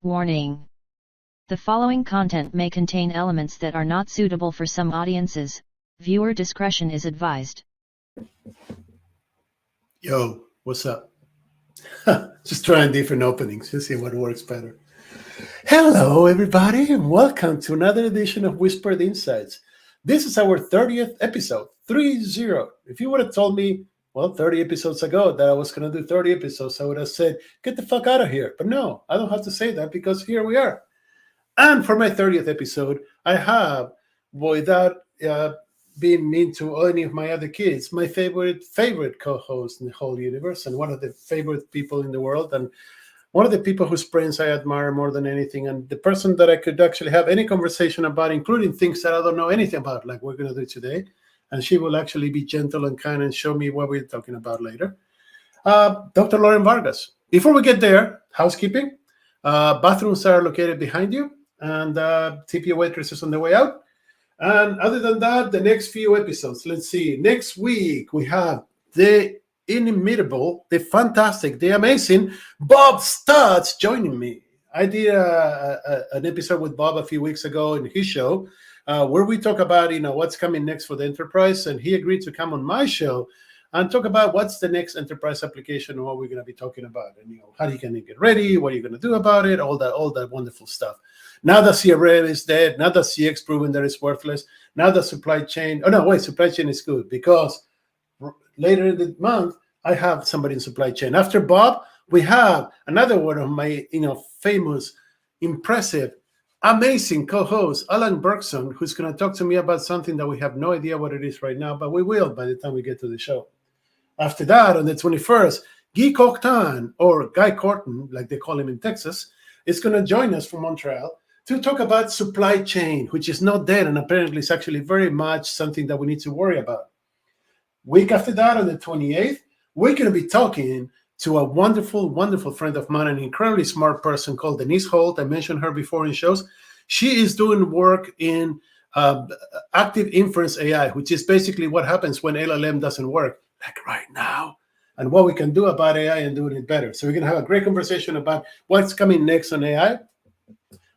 Warning. The following content may contain elements that are not suitable for some audiences. Viewer discretion is advised. Yo, what's up? Just trying different openings to see what works better. Hello, everybody, and welcome to another edition of Whispered Insights. This is our 30th episode, 30. If you would have told me, 30 episodes ago that I was going to do 30 episodes, I would have said, get the fuck out of here. But no, I don't have to say that because here we are. And for my 30th episode, I have, without being mean to any of my other kids, my favorite co-host in the whole universe and one of the favorite people in the world and one of the people whose brains I admire more than anything, and the person that I could actually have any conversation about, including things that I don't know anything about, like we're going to do today. And she will actually be gentle and kind and show me what we're talking about later. Dr. Lauren Vargas. Before we get there, housekeeping. Bathrooms are located behind you, and tip your waitresses on the way out. And other than that, the next few episodes, let's see. Next week, we have the inimitable, the fantastic, the amazing Bob Stutz joining me. I did an episode with Bob a few weeks ago in his show where we talk about, what's coming next for the enterprise. And he agreed to come on my show and talk about what's the next enterprise application and what we're going to be talking about. And, how you can get ready, what are you going to do about it, all that wonderful stuff. Now that CRM is dead, now that CX proven that it's worthless, now that supply chain, supply chain is good because later in the month, I have somebody in supply chain. After Bob, we have another one of my, famous, impressive, amazing co-host, Alan Bergson, who's going to talk to me about something that we have no idea what it is right now, but we will by the time we get to the show. After that, on the 21st, Guy Cocteau, or Guy Corton, like they call him in Texas, is going to join us from Montreal to talk about supply chain, which is not dead, and apparently it's actually very much something that we need to worry about. Week after that, on the 28th, we're going to be talking to a wonderful, wonderful friend of mine, an incredibly smart person called Denise Holt. I mentioned her before in shows. She is doing work in active inference AI, which is basically what happens when LLM doesn't work, like right now, and what we can do about AI and doing it better. So we're going to have a great conversation about what's coming next on AI.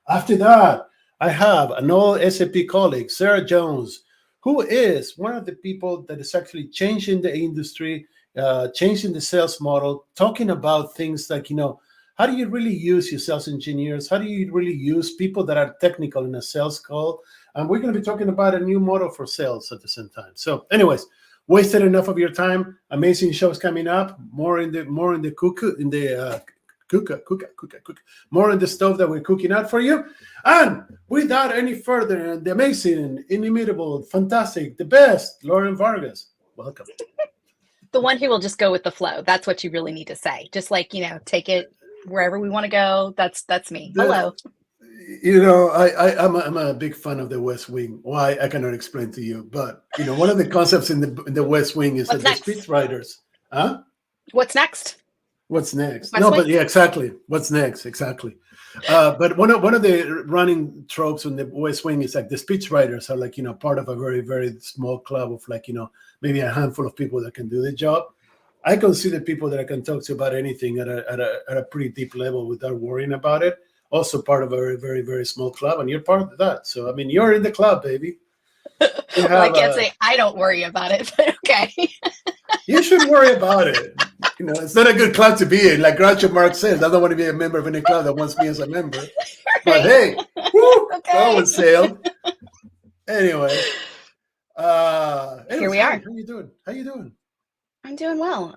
After that, I have an old SAP colleague, Sarah Jones, who is one of the people that is actually changing the industry, changing the sales model, talking about things like, how do you really use your sales engineers? How do you really use people that are technical in a sales call? And we're going to be talking about a new model for sales at the same time. So anyways, wasted enough of your time. Amazing shows coming up. More in the more on the stove that we're cooking out for you. And without any further, the amazing, inimitable, fantastic, the best, Lauren Vargas. Welcome. The one who will just go with the flow. That's what you really need to say. Just take it wherever we want to go. That's me. Hello. I'm a big fan of the West Wing. Why, I cannot explain to you. But, one of the concepts in the West Wing is that the speechwriters. Huh? What's next? What's next? But yeah, exactly. What's next? Exactly. But one of the running tropes in the West Wing is like the speechwriters are like, part of a very, very small club of like, maybe a handful of people that can do the job. I consider people that I can talk to about anything at a pretty deep level without worrying about it. Also part of a very, very, very small club, and you're part of that. So, you're in the club, baby. I can't say I don't worry about it, but okay. You should worry about it. It's not a good club to be in. Like Groucho Marx says, I don't want to be a member of any club that wants me as a member. Right. But hey, okay. That one sailed. Anyway, here we are. How you doing? I'm doing well.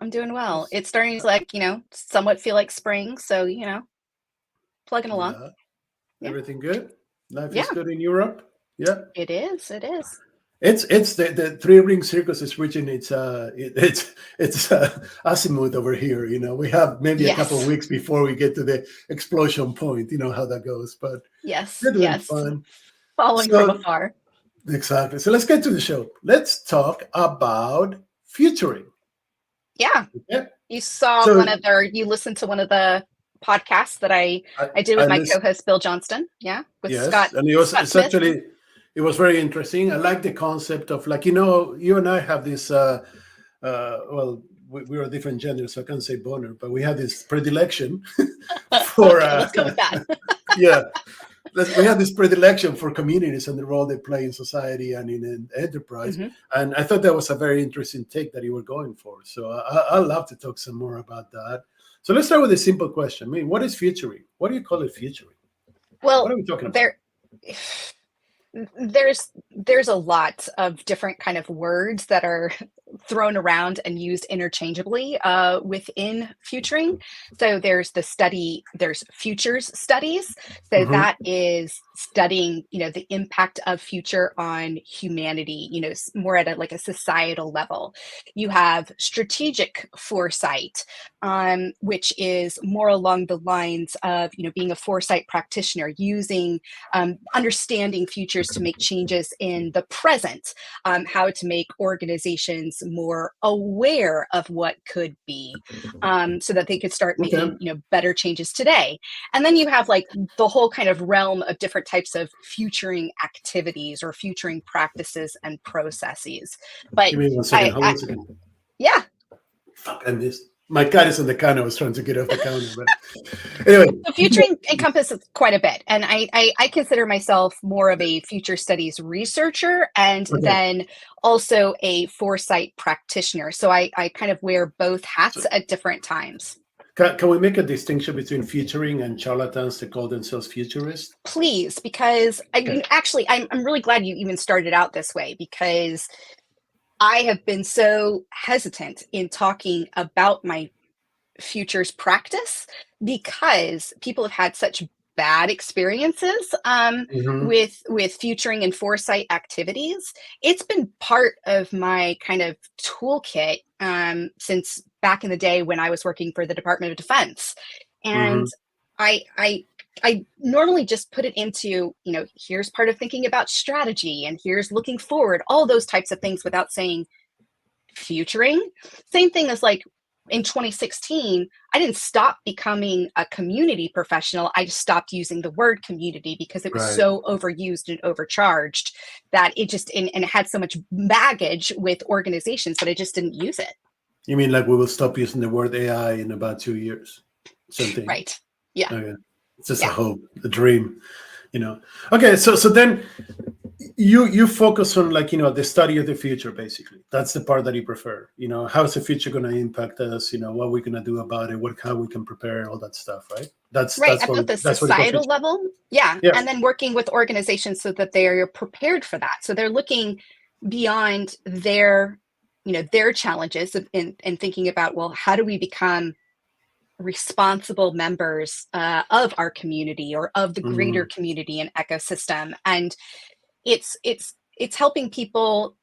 It's starting to somewhat feel like spring. So, plugging along. Yeah. Everything good? Life is good in Europe? Yeah. It is. It's the three-ring circus is reaching its azimuth over here. We have maybe a couple of weeks before we get to the explosion point. You know how that goes, but yes, fun. Following from afar. Exactly. So let's get to the show. Let's talk about futuring. Yeah. You saw you listened to one of the podcasts that I did with my co-host Bill Johnston. Yeah, with Scott. And it was very interesting. I like the concept of you and I have this, we're a different gender, so I can't say boner, but we have this predilection for, let's go with that. Yeah. We have this predilection for communities and the role they play in society and in an enterprise. Mm-hmm. And I thought that was a very interesting take that you were going for. So I'd love to talk some more about that. So let's start with a simple question. I mean, what is futuring? What do you call it futuring? Well, what are we talking about? There's a lot of different kind of words that are thrown around and used interchangeably within futuring. So there's futures studies. So that is studying, the impact of future on humanity, more at like a societal level. You have strategic foresight, which is more along the lines of, being a foresight practitioner, using understanding futures to make changes in the present, how to make organizations more aware of what could be, so that they could start making better changes today. And then you have like the whole kind of realm of different types of futuring activities or futuring practices and processes. But give me 1 second. Hold on a second. Yeah. Fuck, I missed. My cat is on the counter. I was trying to get off the counter, but anyway. So futuring encompasses quite a bit, and I consider myself more of a future studies researcher and then also a foresight practitioner. So I kind of wear both hats at different times. Can we make a distinction between futuring and charlatans that call themselves futurists? Please, because I'm really glad you even started out this way, because I have been so hesitant in talking about my futures practice because people have had such bad experiences with futuring and foresight activities. It's been part of my kind of toolkit since back in the day when I was working for the Department of Defense. And I normally just put it into, here's part of thinking about strategy and here's looking forward, all those types of things, without saying futuring. Same thing as like in 2016, I didn't stop becoming a community professional. I just stopped using the word community because it was so overused and overcharged that it just, and it had so much baggage with organizations that I just didn't use it. You mean like we will stop using the word AI in about 2 years? Something. Right. Yeah. Okay. It's just a hope, a dream, Okay, so then you focus on the study of the future, basically. That's the part that you prefer. How's the future going to impact us? What we're going to do about it? How we can prepare, all that stuff, right? That's right. That's at the societal level. Yeah. And then working with organizations so that they are prepared for that. So they're looking beyond their challenges and thinking about, well, how do we become responsible members of our community or of the greater community and ecosystem. And it's helping people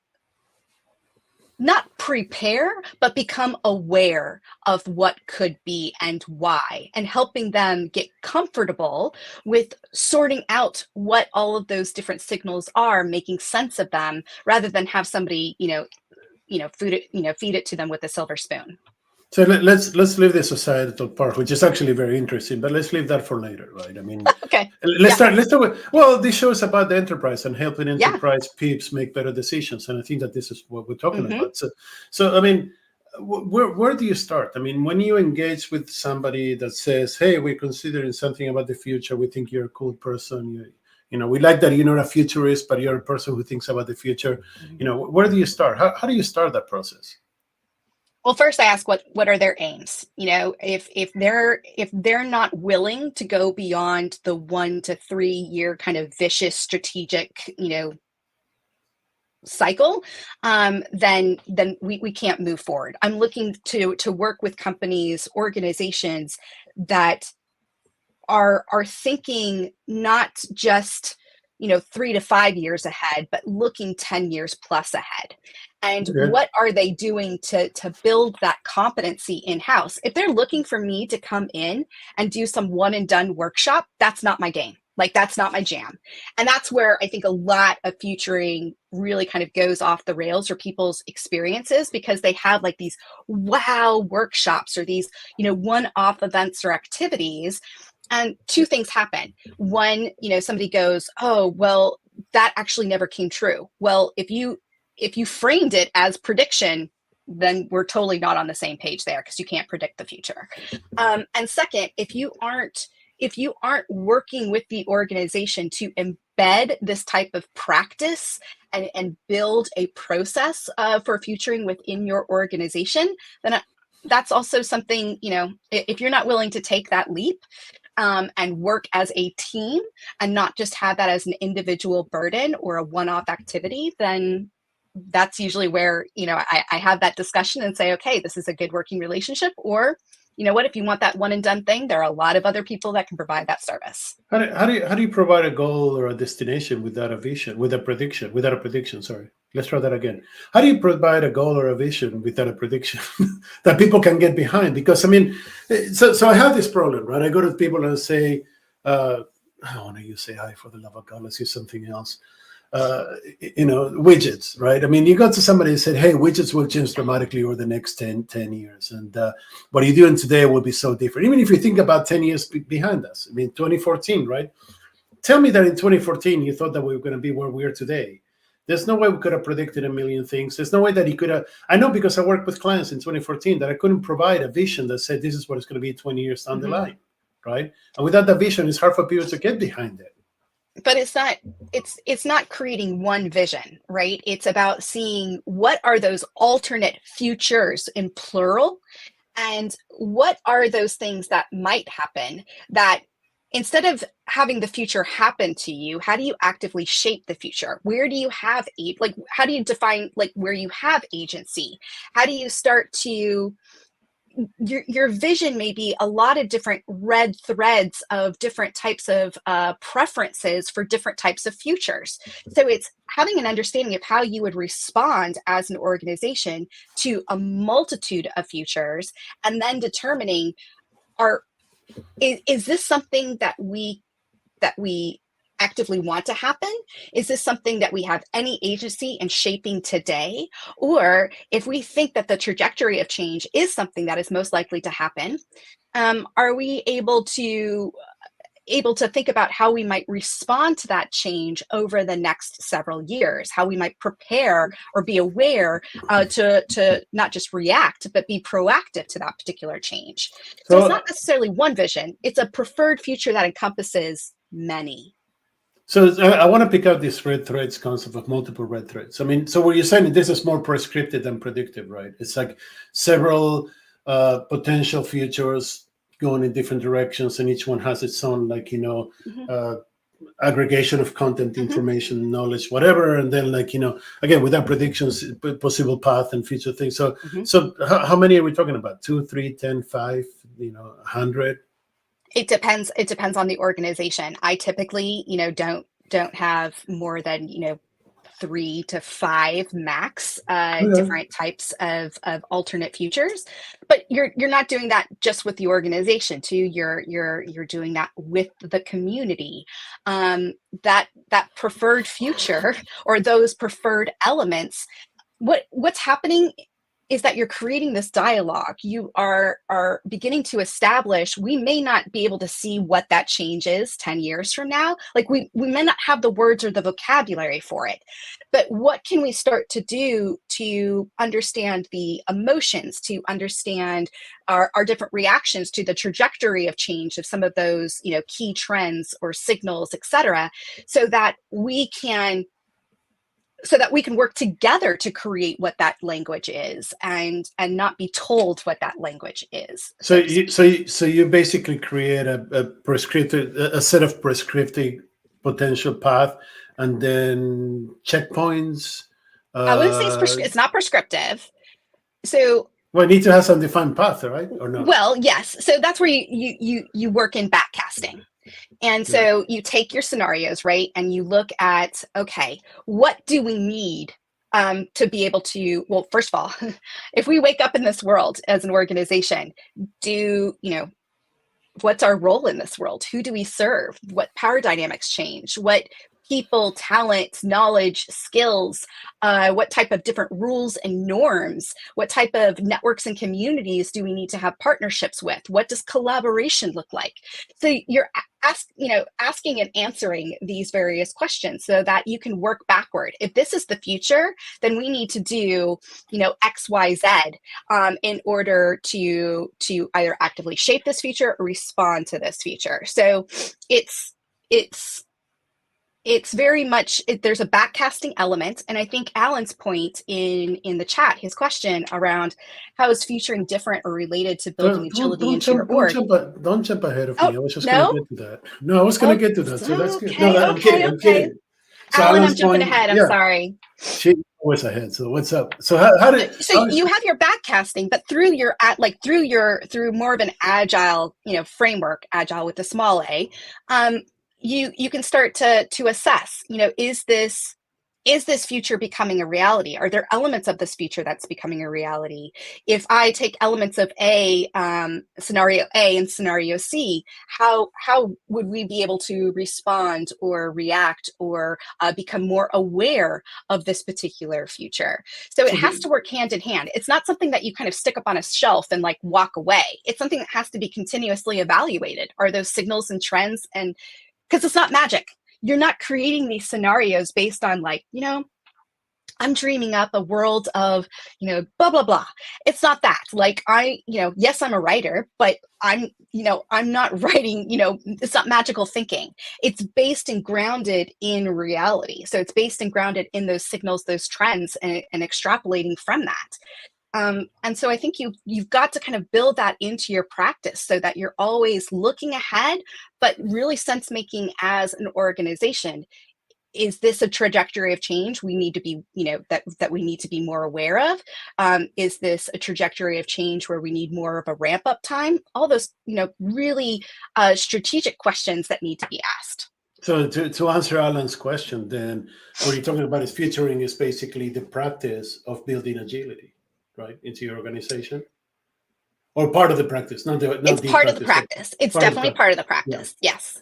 not prepare, but become aware of what could be and why, and helping them get comfortable with sorting out what all of those different signals are, making sense of them, rather than have somebody, feed it to them with a silver spoon. So let's leave the societal part, which is actually very interesting, but let's leave that for later, right? I mean, okay. Let's start with, this show is about the enterprise and helping enterprise peeps make better decisions, and I think that this is what we're talking about. So I mean, where do you start? I mean, when you engage with somebody that says, "Hey, we're considering something about the future. We think you're a cool person. We like that you're not a futurist, but you're a person who thinks about the future." Where do you start? How do you start that process? Well, first I ask what are their aims? If they're not willing to go beyond the 1 to 3 year kind of vicious strategic, cycle, then we can't move forward. I'm looking to work with companies, organizations that are thinking not just 3 to 5 years ahead, but looking 10 years plus ahead. And what are they doing to build that competency in-house? If they're looking for me to come in and do some one and done workshop, that's not my game. Like, that's not my jam. And that's where I think a lot of futuring really kind of goes off the rails for people's experiences, because they have like these wow workshops or these, one-off events or activities. And two things happen. One, somebody goes, "Oh, well, that actually never came true." Well, if you framed it as prediction, then we're totally not on the same page there, because you can't predict the future. And second, if you aren't if you aren't working with the organization to embed this type of practice and build a process for futuring within your organization, then that's also something, if you're not willing to take that leap and work as a team and not just have that as an individual burden or a one-off activity, then that's usually where, I have that discussion and say, okay, this is a good working relationship. Or, you know what, if you want that one and done thing, there are a lot of other people that can provide that service. How do you provide a goal or a destination without a vision, without a prediction? Sorry, let's try that again. How do you provide a goal or a vision without a prediction that people can get behind? Because so I have this problem, right? I go to people and say, I don't want to use AI, for the love of God, let's use something else. Widgets, right? I mean, you go to somebody and said, hey, widgets will change dramatically over the next 10 years. And what you're doing today will be so different. Even if you think about 10 years behind us, 2014, right? Tell me that in 2014, you thought that we were going to be where we are today. There's no way we could have predicted a million things. There's no way that he could have. I know, because I worked with clients in 2014, that I couldn't provide a vision that said this is what it's going to be 20 years down the line, right? And without that vision, it's hard for people to get behind it. But it's not creating one vision, right? It's about seeing what are those alternate futures in plural, and what are those things that might happen that instead of having the future happen to you, how do you actively shape the future? Where do you have how do you define where you have agency? How do you start to your vision may be a lot of different red threads of different types of preferences for different types of futures. So it's having an understanding of how you would respond as an organization to a multitude of futures, and then determining, is this something that we actively want to happen? Is this something that we have any agency in shaping today? Or if we think that the trajectory of change is something that is most likely to happen, are we able to think about how we might respond to that change over the next several years, how we might prepare or be aware to not just react, but be proactive to that particular change. So it's not necessarily one vision, it's a preferred future that encompasses many. So I want to pick up this red threads concept of multiple red threads. So what you're saying, this is more prescriptive than predictive, right? It's like several potential futures going in different directions, and each one has its own, aggregation of content, information, knowledge, whatever. And then, again, without predictions, possible path and future things. So, so how many are we talking about? 2, 3, 10, 5, 100? It depends. It depends on the organization. I typically, don't have more than, 3 to 5 max different types of alternate futures. But you're not doing that just with the organization too. You're doing that with the community. That preferred future or those preferred elements. What's happening is that you're creating this dialogue. You are beginning to establish, we may not be able to see what that change is 10 years from now. We may not have the words or the vocabulary for it, but what can we start to do to understand the emotions, to understand our different reactions to the trajectory of change of some of those, key trends or signals, et cetera, so that we can work together to create what that language is, and not be told what that language is. So you basically create a set of prescriptive potential path, and then checkpoints. I wouldn't say it's not prescriptive. So well, it needs to have some defined path, right? Or no? Well, yes. So that's where you work in backcasting. And so you take your scenarios, right? And you look at, okay, what do we need to be able to, well, first of all, if we wake up in this world as an organization, what's our role in this world? Who do we serve? What power dynamics change? What people, talent, knowledge, skills, what type of different rules and norms, what type of networks and communities do we need to have partnerships with? What does collaboration look like? So you're asking and answering these various questions so that you can work backward. If this is the future, then we need to do, X, Y, Z in order to either actively shape this future or respond to this future. So it's very much, there's a backcasting element. And I think Alan's point in the chat, his question around how is futuring different or related to building agility into your org. Don't jump ahead of me. I was just no? going to get to that. No, I was going to get to that. So that's good. No, I'm Okay. kidding. So Alan, I'm jumping ahead. I'm sorry. She's always ahead. So what's up? So you have your backcasting, but through more of an agile, framework, agile with a small a, you can start to assess, is this future becoming a reality? Are there elements of this future that's becoming a reality? If I take elements of scenario A and scenario C, how would we be able to respond or react or become more aware of this particular future? So it has to work hand in hand. It's not something that you kind of stick up on a shelf and like walk away. It's something that has to be continuously evaluated. Are those signals and trends? And because it's not magic. You're not creating these scenarios based on I'm dreaming up a world of, blah, blah, blah. It's not that. Like yes, I'm a writer, but I'm not writing, it's not magical thinking. It's based and grounded in reality. So it's based and grounded in those signals, those trends, and extrapolating from that. And so I think you've got to kind of build that into your practice so that you're always looking ahead, but really sense making as an organization. Is this a trajectory of change we need to be, that we need to be more aware of? Is this a trajectory of change where we need more of a ramp up time? All those, really strategic questions that need to be asked. So to answer Alan's question, then what you're talking about is futuring is basically the practice of building agility, right, into your organization, or part of the practice. It's part of the practice. It's definitely part of the practice. Yeah. Yes.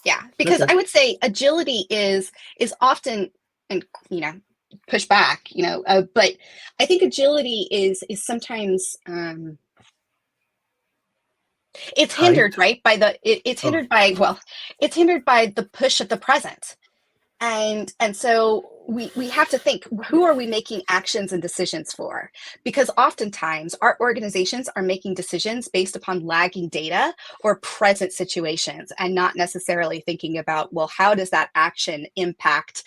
Yeah. Because I would say agility is often, and push back, but I think agility is sometimes it's hindered, right, by it's hindered by the push of the present. And so we have to think, who are we making actions and decisions for? Because oftentimes our organizations are making decisions based upon lagging data or present situations and not necessarily thinking about, well, how does that action impact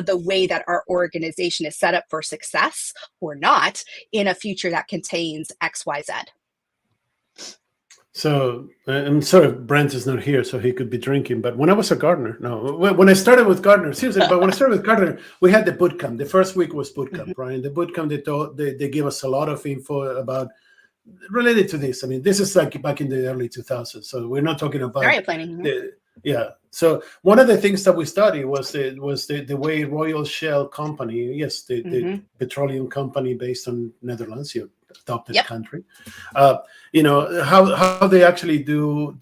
the way that our organization is set up for success or not in a future that contains X, Y, Z. So I'm sorry, Brent is not here, so he could be drinking. But when I was a gardener, when I started with Gardener, seriously, but when I started with Gardener, we had the boot camp. The first week was boot camp, right? And the boot camp, they gave us a lot of info about related to this. I mean, this is like back in the early 2000s, so we're not talking about area planning. So one of the things that we studied was the way Royal Shell Company, yes, the petroleum company based on Netherlands, adopted country, how they actually do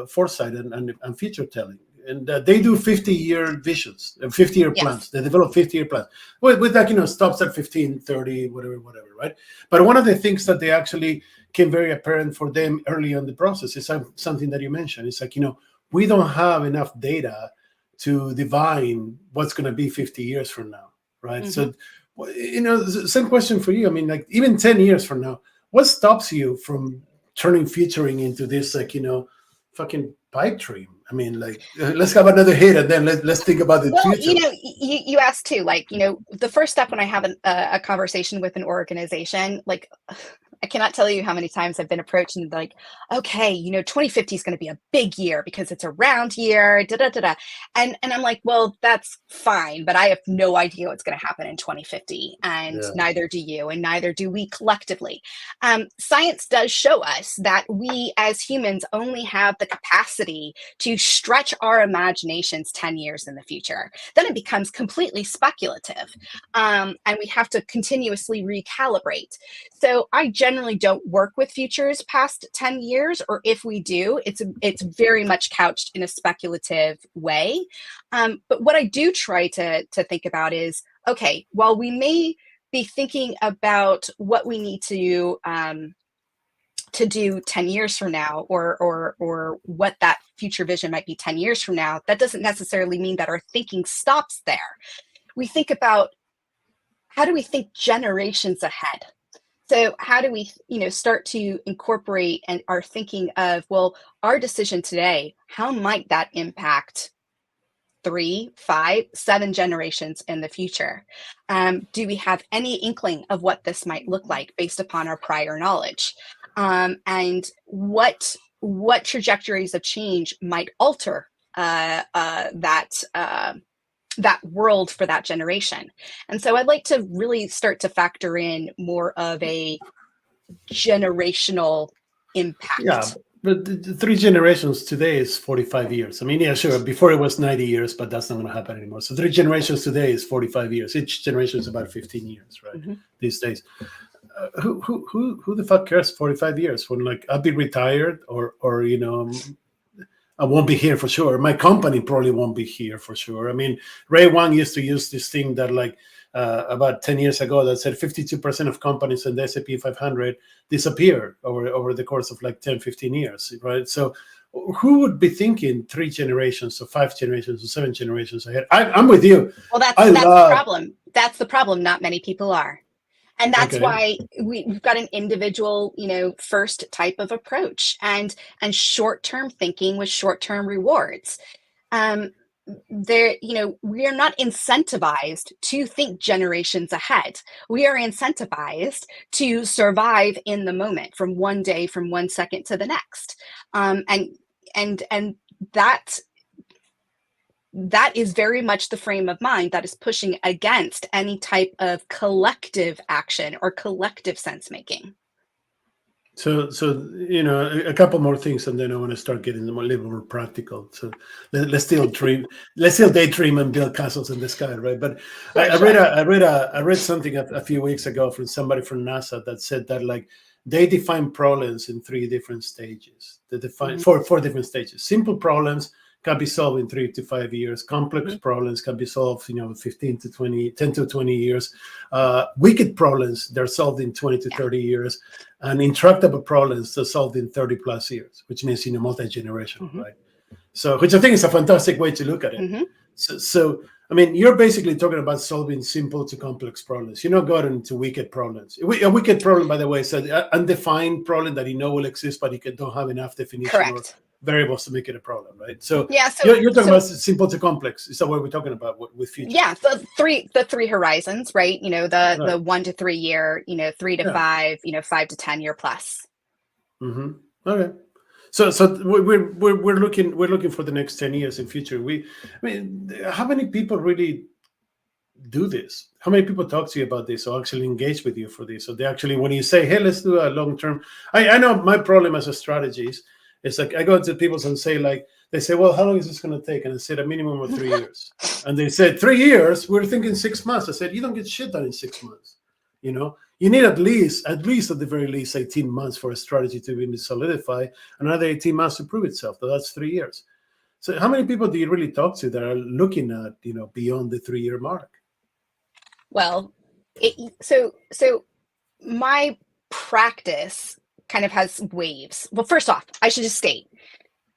foresight and future telling, and they do 50-year visions and 50-year plans. They develop 50-year plans with stops at 15, 30, whatever, right? But one of the things that they actually came very apparent for them early on the process is something that you mentioned. It's like, we don't have enough data to divine what's going to be 50 years from now, right? So, same question for you. I mean, like, even 10 years from now, what stops you from turning futuring into this, fucking pipe dream? I mean, like, let's have another hit and then let's think about the future. You asked too, like, the first step when I have a conversation with an organization, like, I cannot tell you how many times I've been approached and like, okay, 2050 is going to be a big year because it's a round year, And I'm like, well, that's fine, but I have no idea what's going to happen in 2050. And neither do you, and neither do we collectively. Science does show us that we as humans only have the capacity to stretch our imaginations 10 years in the future. Then it becomes completely speculative. And we have to continuously recalibrate. So I generally generally don't work with futures past 10 years, or if we do, it's very much couched in a speculative way. But what I do try to think about is, okay, while we may be thinking about what we need to do 10 years from now, or what that future vision might be 10 years from now, that doesn't necessarily mean that our thinking stops there. We think about, how do we think generations ahead? So how do we, start to incorporate and our thinking of, well, our decision today, how might that impact 3, 5, 7 generations in the future? Do we have any inkling of what this might look like based upon our prior knowledge? And what trajectories of change might alter that world for that generation? And so I'd like to really start to factor in more of a generational impact. Yeah, but the 3 generations today is 45 years. I mean, yeah, sure. Before it was 90 years, but that's not going to happen anymore. So 3 generations today is 45 years. Each generation is about 15 years, right? Mm-hmm. These days. Who the fuck cares 45 years when, like, I'll be retired, or I won't be here for sure. My company probably won't be here for sure. I mean, Ray Wang used to use this thing that, like, about 10 years ago, that said 52% of companies in the S&P 500 disappeared over the course of like 10, 15 years, right? So who would be thinking 3 generations or 5 generations or 7 generations ahead? I'm with you. Well, that's the problem. That's the problem. Not many people are. And that's why we've got an individual, first type of approach, and short-term thinking with short-term rewards. We are not incentivized to think generations ahead. We are incentivized to survive in the moment, from one day, from 1 second to the next. And that is very much the frame of mind that is pushing against any type of collective action or collective sense making. So a couple more things, and then I want to start getting them a little more practical. So let's still daydream and build castles in the sky, right? But I read something a few weeks ago from somebody from NASA that said that, like, they define problems in 3 different stages. They define 4 different stages. Simple problems can be solved in 3 to 5 years. Complex problems can be solved, 10 to 20 years. Wicked problems, they're solved in 20 to 30 years. And intractable problems, they're solved in 30 plus years, which means, multi-generational, right? So, which I think is a fantastic way to look at it. So, I mean, you're basically talking about solving simple to complex problems. You're not going into wicked problems. A wicked problem, by the way, is an undefined problem that will exist, but you don't have enough definition. Correct. Variables to make it a problem, right? So yeah, you're talking about simple to complex. Is that what we're talking about with future? Yeah, the three horizons, right? The 1 to 3 year, 3 to 5, 5 to 10 year plus. Okay. So we're looking for the next 10 years in future. How many people really do this? How many people talk to you about this, or actually engage with you for this? So they actually, when you say, hey, let's do a long term, I know my problem as a strategist. It's like I go to people and say, like, they say, well, how long is this going to take? And I said, a minimum of 3 years. And they said, 3 years? We're thinking 6 months. I said, you don't get shit done in 6 months. You need at least at the very least 18 months for a strategy to really solidify, another 18 months to prove itself. So that's 3 years. So how many people do you really talk to that are looking at, beyond the 3 year mark? Well, so my practice kind of has waves. Well, first off, I should just state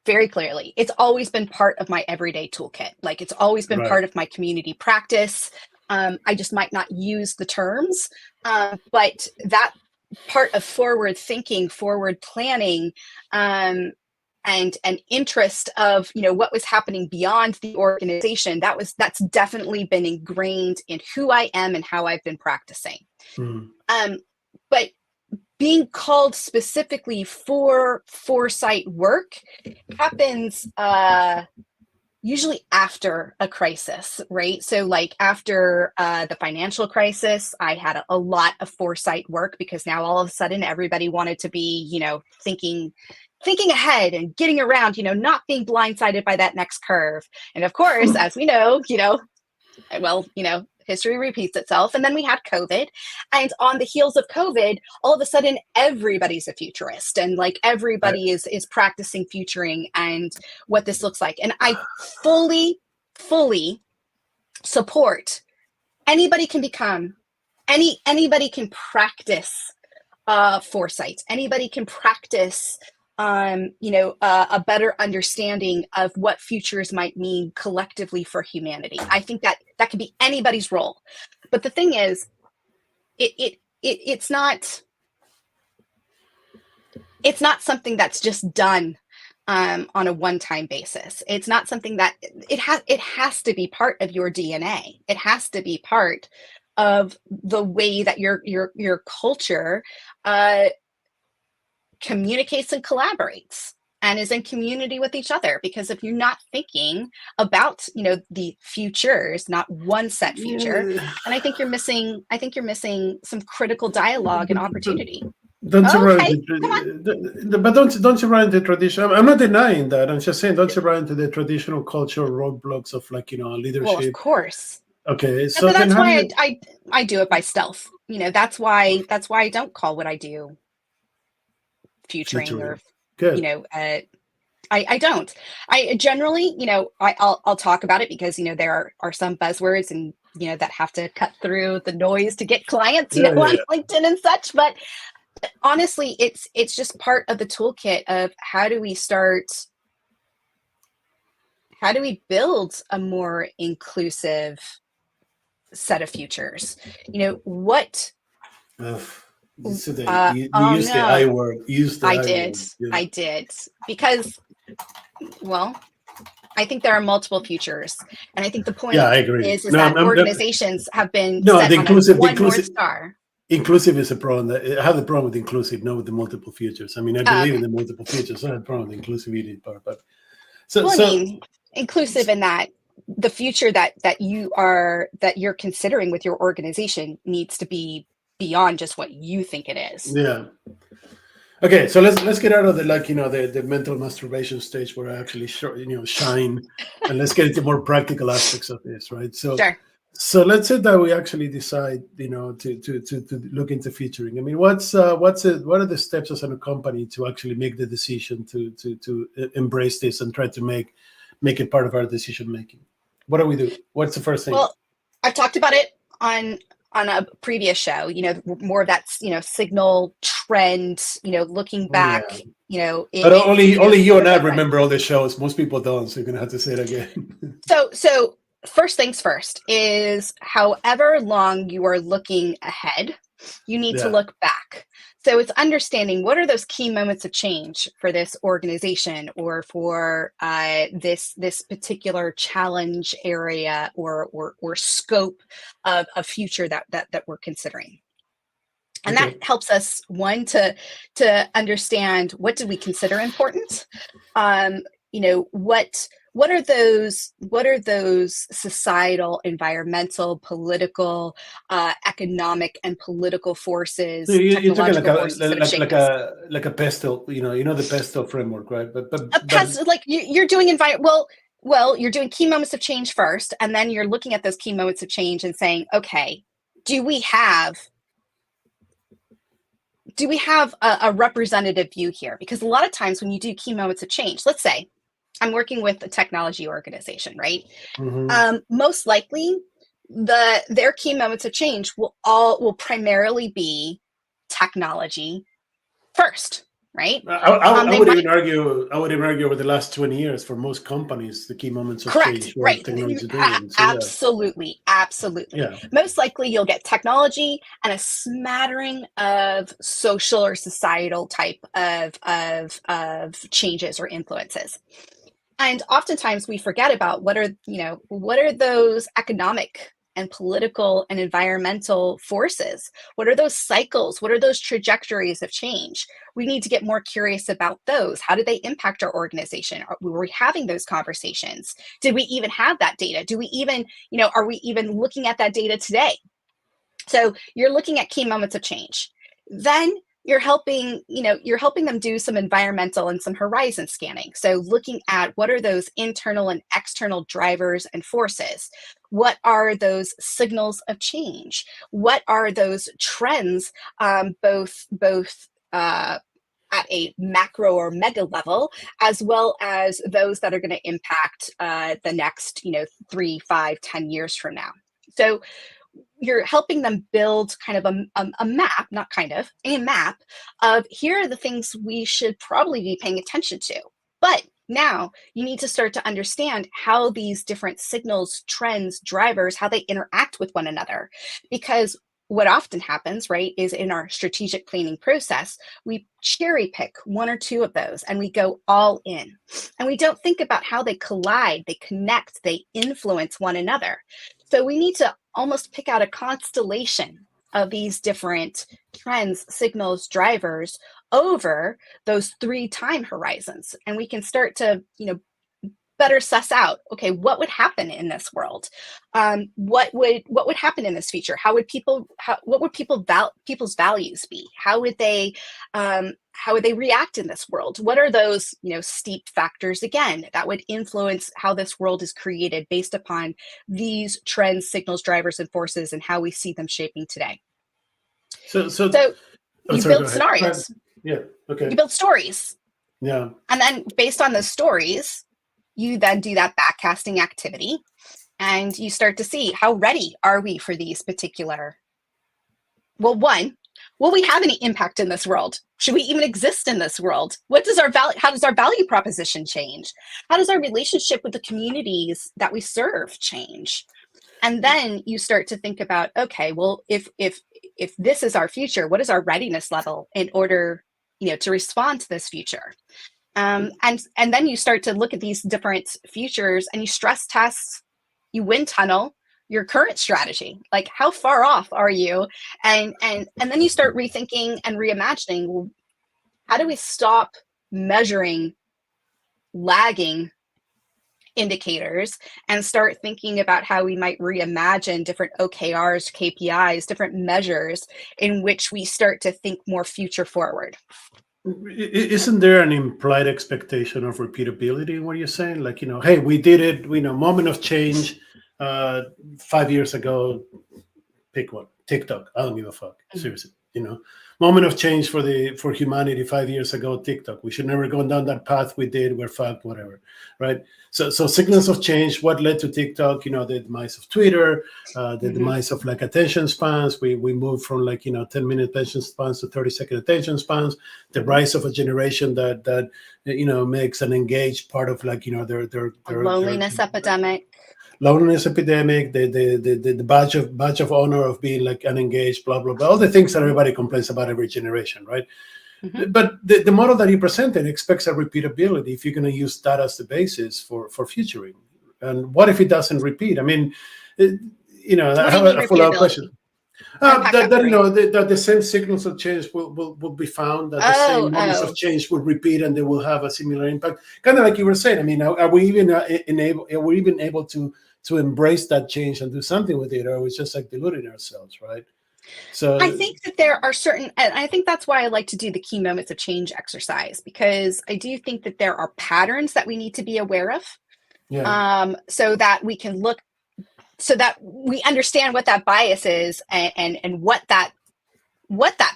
very clearly, it's always been part of my everyday toolkit. Like, it's always been part of my community practice. I just might not use the terms, but that part of forward thinking, forward planning, and an interest of, what was happening beyond the organization, that's definitely been ingrained in who I am and how I've been practicing. But being called specifically for foresight work happens usually after a crisis, right? So, like, after the financial crisis, I had a lot of foresight work, because now all of a sudden everybody wanted to be, thinking ahead and getting around, not being blindsided by that next curve. And of course, as we know, history repeats itself. And then we had COVID, and on the heels of COVID, all of a sudden everybody's a futurist, and like everybody is practicing futuring and what this looks like. And I fully support anybody can become anybody can practice foresight. Anybody can practice a better understanding of what futures might mean collectively for humanity. I think that could be anybody's role. But the thing is, it's not something that's just done on a one-time basis. It's not something that it has to be part of your DNA. It has to be part of the way that your culture communicates and collaborates and is in community with each other. Because if you're not thinking about the futures, not one set future, and I think you're missing some critical dialogue and opportunity. Don't you run into, but don't you run into tradition? I'm not denying that. I'm just saying, don't you run into the traditional cultural roadblocks of leadership? Well, of course. Okay, so that's why I do it by stealth. That's why I don't call what I do futuring or good. I don't. I generally, I'll talk about it because there are some buzzwords and that have to cut through the noise to get clients, on LinkedIn and such. But honestly, it's just part of the toolkit of how do we build a more inclusive set of futures. What you used the I word. I did because, well, I think there are multiple futures, and I think the point I agree. is that organizations have been set on one North Star. Inclusive is a problem. I have the problem with inclusive, not with the multiple futures. I mean, I believe in the multiple futures. I have a problem with the inclusivity part, but inclusive in that the future that you're considering with your organization needs to be beyond just what you think it is. Yeah. Okay, so let's get out of the the mental masturbation stage where I actually shine, and let's get into more practical aspects of this, right? So, sure. So let's say that we actually decide, to look into featuring. I mean, what are the steps as a company to actually make the decision to embrace this and try to make it part of our decision making? What do we do? What's the first thing? Well, I've talked about it on a previous show, more of that, signal trend, looking back, but only you and I remember all the shows. Most people don't, so you're going to have to say it again. So first things first is however long you are looking ahead, you need to look back. So it's understanding what are those key moments of change for this organization or for this particular challenge area or scope of a future that we're considering. And that helps us, one, to understand what do we consider important. What are those societal, environmental, political, economic, and political forces? So you're talking like a PESTEL, the PESTEL framework, right? But you're doing well, you're doing key moments of change first, and then you're looking at those key moments of change and saying, okay, do we have a representative view here? Because a lot of times when you do key moments of change, let's say I'm working with a technology organization, right? Mm-hmm. Most likely, their key moments of change will primarily be technology first, right? I would even argue over the last 20 years for most companies, the key moments of change were technology driven. Absolutely. Yeah. Most likely, you'll get technology and a smattering of social or societal type of changes or influences. And oftentimes we forget about what are those economic and political and environmental forces? What are those cycles? What are those trajectories of change? We need to get more curious about those. How do they impact our organization? Were we having those conversations? Did we even have that data? Do we even, are we even looking at that data today? So you're looking at key moments of change. Then you're helping them do some environmental and some horizon scanning. So looking at what are those internal and external drivers and forces? What are those signals of change? What are those trends, both at a macro or mega level, as well as those that are going to impact the next 3, 5, 10 years from now. So you're helping them build kind of a map, not kind of, a map of here are the things we should probably be paying attention to. But now you need to start to understand how these different signals, trends, drivers, how they interact with one another. Because what often happens, right, is in our strategic planning process, we cherry pick one or two of those and we go all in. And we don't think about how they collide, they connect, they influence one another. So we need to almost pick out a constellation of these different trends, signals, drivers over those 3 time horizons. And we can start to, better suss out, okay, what would happen in this world? What would happen in this future? What would people's values be? How would they react in this world? What are those, steep factors again that would influence how this world is created based upon these trends, signals, drivers, and forces, and how we see them shaping today? So you build scenarios. Yeah. Okay. You build stories. Yeah. And then based on those stories, you then do that backcasting activity and you start to see how ready are we for these particular, well, one, will we have any impact in this world? Should we even exist in this world? How does our value proposition change? How does our relationship with the communities that we serve change? And then you start to think about, okay, well, if this is our future, what is our readiness level in order, to respond to this future? And then you start to look at these different futures and you stress test, you wind tunnel your current strategy. Like how far off are you? And then you start rethinking and reimagining, well, how do we stop measuring lagging indicators and start thinking about how we might reimagine different OKRs, KPIs, different measures in which we start to think more future forward? Isn't there an implied expectation of repeatability in what you're saying? Like, hey, we did it, moment of change 5 years ago, pick one, TikTok, I don't give a fuck, seriously, moment of change for humanity 5 years ago, TikTok, we should never go down that path we did, we're fucked, whatever, right? So signals of change, what led to TikTok, the demise of Twitter, the demise of attention spans, we moved from 10-minute attention spans to 30-second attention spans, the rise of a generation that makes an engaged part of their loneliness epidemic. Loneliness epidemic, the badge of honor of being unengaged, blah blah blah, all the things that everybody complains about every generation, right? But the model that you presented expects a repeatability if you're going to use that as the basis for futuring. And what if it doesn't repeat? I mean, I have a follow-up question. That the same signals of change will be found, that the same moments of change will repeat, and they will have a similar impact. Kind of like you were saying. I mean, are we even able to embrace that change and do something with it, or are we just deluding ourselves, right? So I think that there are certain, and I think that's why I like to do the key moments of change exercise, because I do think that there are patterns that we need to be aware of, so that we can look, so that we understand what that bias is and what that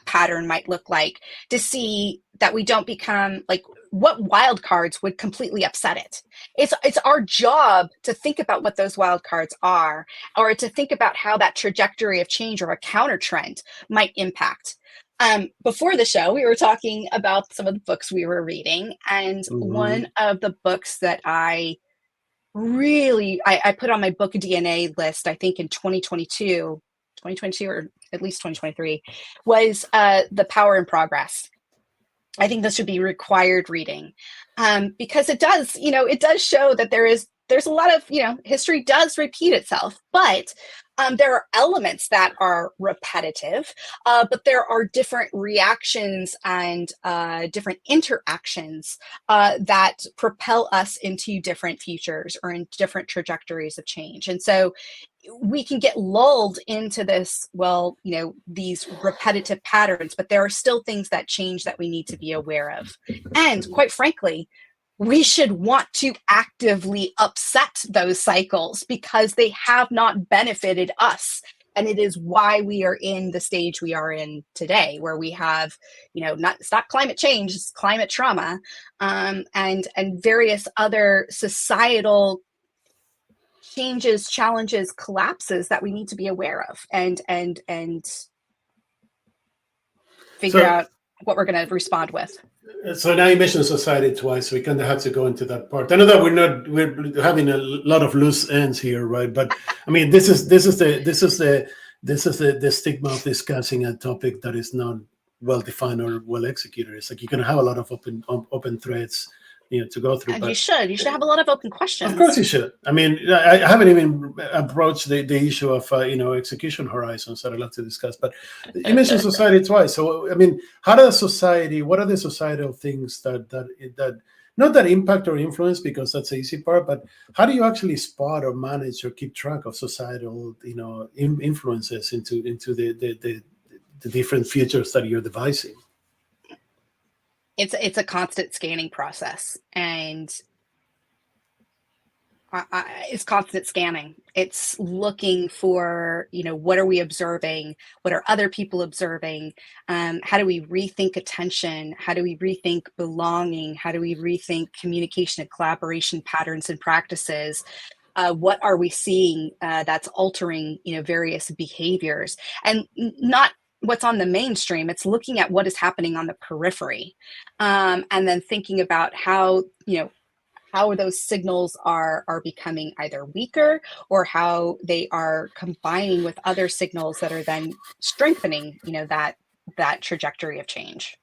pattern might look like, to see that we don't become what wild cards would completely upset it. It's our job to think about what those wild cards are, or to think about how that trajectory of change or a counter trend might impact. Before the show, we were talking about some of the books we were reading, and one of the books that I put on my book DNA list, I think in 2022 or at least 2023, was The Power in Progress. I think this should be required reading, because it does show that there's a lot of, history does repeat itself, but There are elements that are repetitive, but there are different reactions and different interactions that propel us into different futures or in different trajectories of change. And so we can get lulled into this, well, these repetitive patterns, but there are still things that change that we need to be aware of. And quite frankly, we should want to actively upset those cycles because they have not benefited us. And it is why we are in the stage we are in today, where we have, it's not climate change, it's climate trauma, and various other societal changes, challenges, collapses that we need to be aware of and figure out what we're going to respond with. So now you mentioned society twice, so we kind of have to go into that part. I know that we're having a lot of loose ends here, right? But I mean, this is the stigma of discussing a topic that is not well defined or well executed. It's like you're going to have a lot of open threads, to go through. And you should have a lot of open questions. Of course you should. I mean, I haven't even approached the issue of execution horizons that I'd love to discuss. But you mentioned society twice. So I mean, what are the societal things that not that impact or influence, because that's the easy part, but how do you actually spot or manage or keep track of societal influences into the different futures that you're devising? It's a constant scanning process, and it's constant scanning. It's looking for, what are we observing? What are other people observing? How do we rethink attention? How do we rethink belonging? How do we rethink communication and collaboration patterns and practices? What are we seeing that's altering, various behaviors? And not what's on the mainstream. It's looking at what is happening on the periphery, and then thinking about how those signals are becoming either weaker or how they are combining with other signals that are then strengthening, that trajectory of change.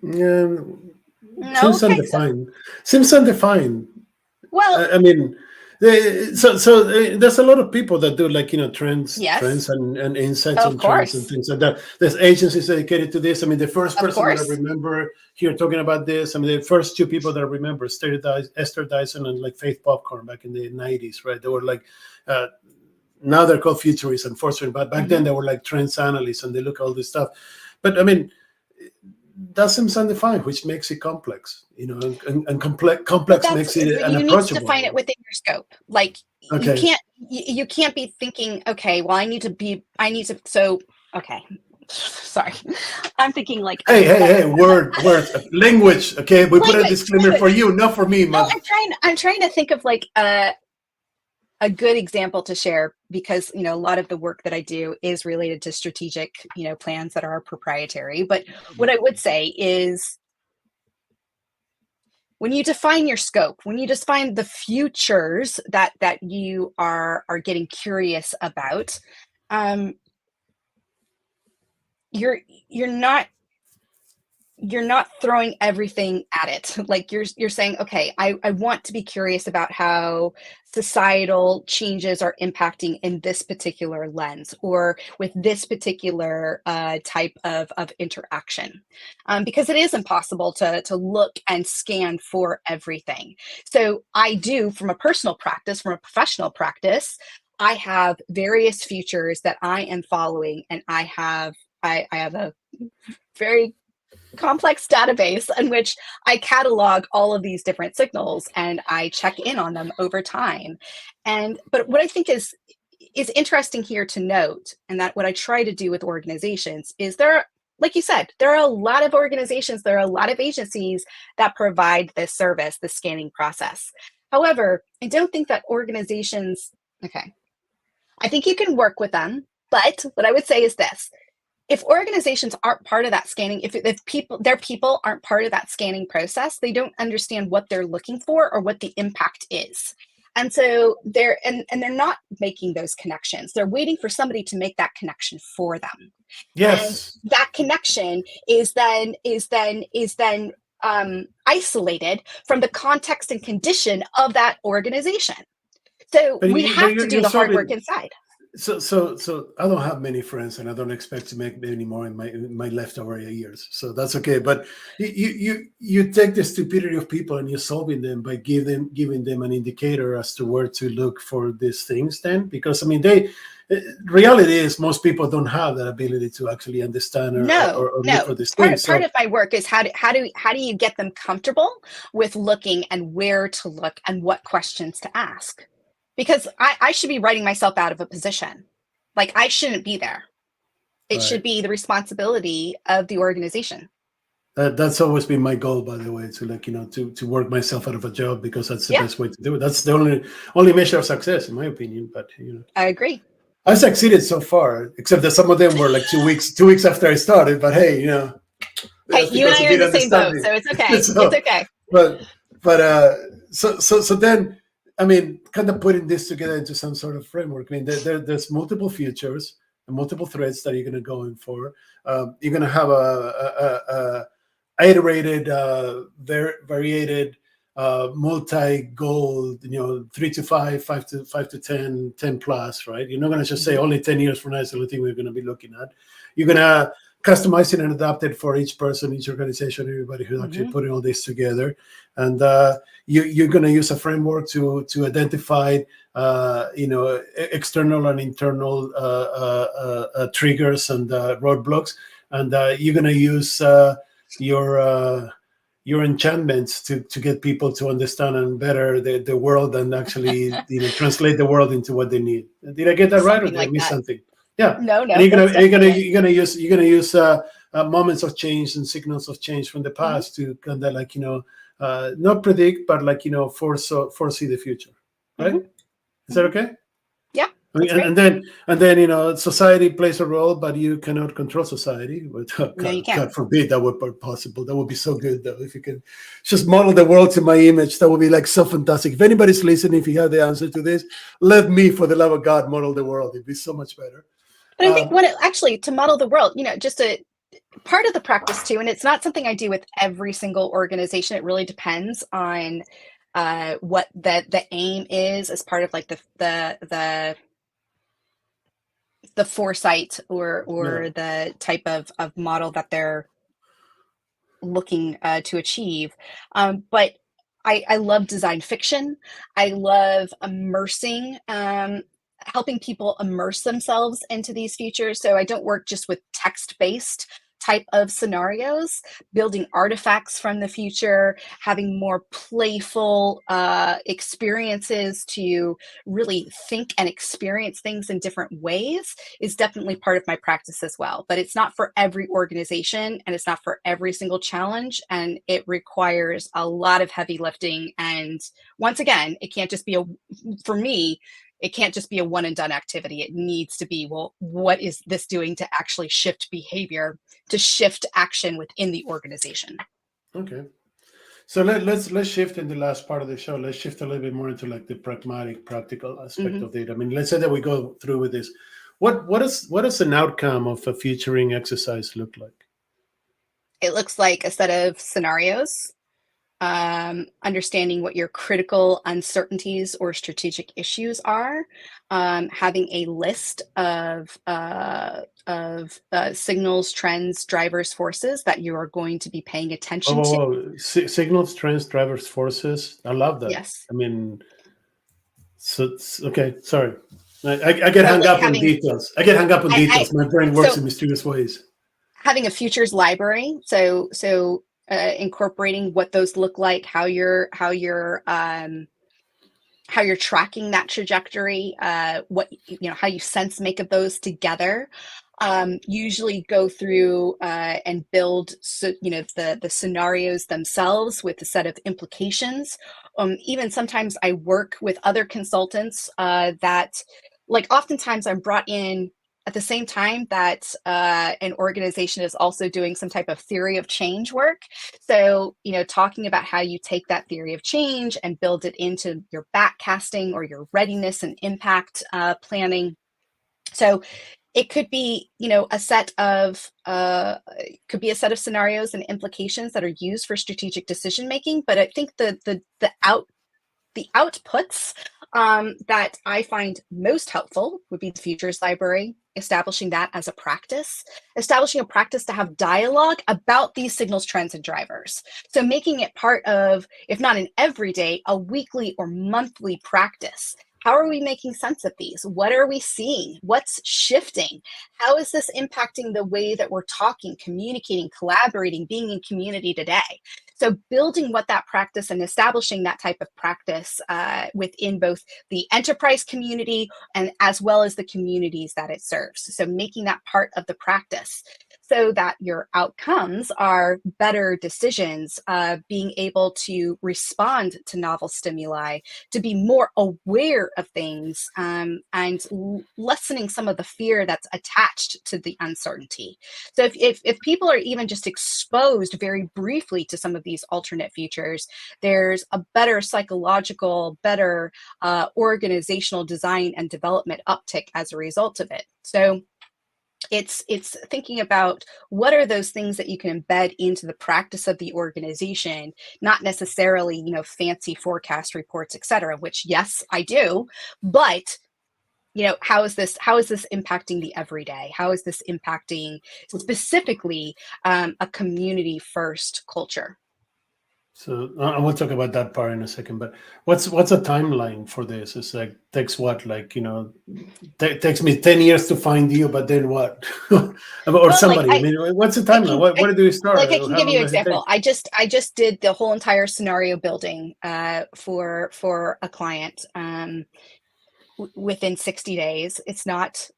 Seems undefined. Seems undefined. Well, I mean, so there's a lot of people that do trends and insights on trends and things like that. There's agencies dedicated to this. I mean, the first person that I remember here talking about this, I mean, the first two people that I remember, Esther Dyson and Faith Popcorn back in the 90s, right? They were now they're called futurists, unfortunately, but back then they were trends analysts and they look at all this stuff. But I mean, that seems undefined, which makes it complex, and complex makes it unapproachable. You need to define it within your scope. You can't be thinking, okay, well, okay. Sorry. I'm thinking hey, words, language. Okay. We put a disclaimer for you, not for me. No, I'm trying to think of a good example to share, because a lot of the work that I do is related to strategic plans that are proprietary. But what I would say is, when you define your scope, when you define the futures that you are getting curious about, you're not throwing everything at it. You're saying, okay, I want to be curious about how societal changes are impacting in this particular lens or with this particular type of interaction, because it is impossible to look and scan for everything. So I do, from a personal practice, from a professional practice, I have various futures that I am following, and I have a very complex database in which I catalog all of these different signals and I check in on them over time. But what I think is interesting here to note, and that what I try to do with organizations, is like you said, there are a lot of organizations, there are a lot of agencies that provide this service, the scanning process. However, I don't think that organizations, I think you can work with them, but what I would say is this: if organizations aren't part of that scanning, if their people aren't part of that scanning process, they don't understand what they're looking for or what the impact is. And so they're not making those connections. They're waiting for somebody to make that connection for them. Yes. And that connection is then isolated from the context and condition of that organization. So we have to do the hard work inside. So I don't have many friends, and I don't expect to make any more in my leftover years. So that's okay. But you take the stupidity of people and you're solving them by giving them an indicator as to where to look for these things. Then, because I mean, reality is most people don't have that ability to actually understand or look No. for these Part things. part of my work is how do you get them comfortable with looking and where to look and what questions to ask? Because I should be writing myself out of a position. Like, I shouldn't be there. It should Right. be the responsibility of the organization. That's always been my goal, by the way, to to work myself out of a job, because that's the Yeah, best way to do it. That's the only measure of success, in my opinion. But I agree. I succeeded so far, except that some of them were like 2 weeks after I started. But hey, Hey, that's you and because I of are in good the same boat, understanding. so it's okay. It's So, okay. but so then, I mean, kind of putting this together into some sort of framework. I mean, there's multiple futures and multiple threads that you're going to go in for. You're going to have a iterated, variated, multi-goal, 3 to 5, 5 to 10, 10 plus, right? You're not going to just say only 10 years from now is the only thing we're going to be looking at. You're going to customize it and adapt it for each person, each organization, everybody who's actually putting all this together. And you're going to use a framework to identify, external and internal triggers and roadblocks. And you're going to use your enchantments to get people to understand and better the world, and actually translate the world into what they need. Did I get that right, or Something did I like miss that. something? Yeah. No, And that's definitely it. you're gonna use moments of change and signals of change from the past to kind of not predict, but foresee the future, right? Is that okay? Yeah, I mean, that's great. and then society plays a role, but you cannot control society. But No, you can't. God forbid that would be possible. That would be so good, though, if you can just model the world to my image. That would be like so fantastic. If anybody's listening, if you have the answer to this, let me, for the love of God, model the world. It'd be so much better. But I think actually to model the world, just a part of the practice too, and it's not something I do with every single organization. It really depends on what the aim is as part of like the foresight or Yeah. the type of model that they're looking to achieve. But I love design fiction. I love immersing, helping people immerse themselves into these futures. So I don't work just with text-based type of scenarios, building artifacts from the future, having more playful experiences to really think and experience things in different ways is definitely part of my practice as well. But it's not for every organization and it's not for every single challenge. And it requires a lot of heavy lifting. And once again, it can't just be for me, it can't just be a one and done activity. It needs to be, well, what is this doing to actually shift behavior, to shift action within the organization? Okay. So let's shift in the last part of the show. Let's shift a little bit more into like the pragmatic, practical aspect of it. I mean, let's say that we go through with this. What does an outcome of a featuring exercise look like? It looks like a set of scenarios, understanding what your critical uncertainties or strategic issues are, having a list of signals, trends, drivers, forces that you are going to be paying attention to. Signals, trends, drivers, forces. I love that. Yes. I mean, okay. Sorry, I get So hung like up on details. I get hung up on details. My brain works so in mysterious ways. having a futures library, so incorporating what those look like, how you're tracking that trajectory, what how you sense make of those together. Usually go through and build the scenarios themselves with a set of implications. Even sometimes I work with other consultants that, like, oftentimes I'm brought in at the same time that an organization is also doing some type of theory of change work. So, talking about how you take that theory of change and build it into your backcasting or your readiness and impact planning. So it could be, a set of scenarios and implications that are used for strategic decision making. But I think the outputs that I find most helpful would be the Futures Library, establishing that as a practice, establishing a practice to have dialogue about these signals, trends, and drivers. So making it part of, if not an everyday, a weekly or monthly practice. How are we making sense of these? What are we seeing? What's shifting? How is this impacting the way that we're talking, communicating, collaborating, being in community today? So building what that practice and establishing that type of practice within both the enterprise community and as well as the communities that it serves. So making that part of the practice so that your outcomes are better decisions, being able to respond to novel stimuli, to be more aware of things, and lessening some of the fear that's attached to the uncertainty. So if people are even just exposed very briefly to some of these alternate futures, there's a better psychological, better organizational design and development uptick as a result of it. So it's thinking about what are those things that you can embed into the practice of the organization, not necessarily, fancy forecast reports, et cetera, which yes, I do, but how is this impacting the everyday? How is this impacting specifically a community first culture? So I will talk about that part in a second. But what's a timeline for this? It's like takes what, takes me 10 years to find you, but then what? Or Well, somebody. I mean, what's the timeline? Where do you start? I can How give long you an does it take? example. I just did the whole entire scenario building for a client within 60 days. It's not,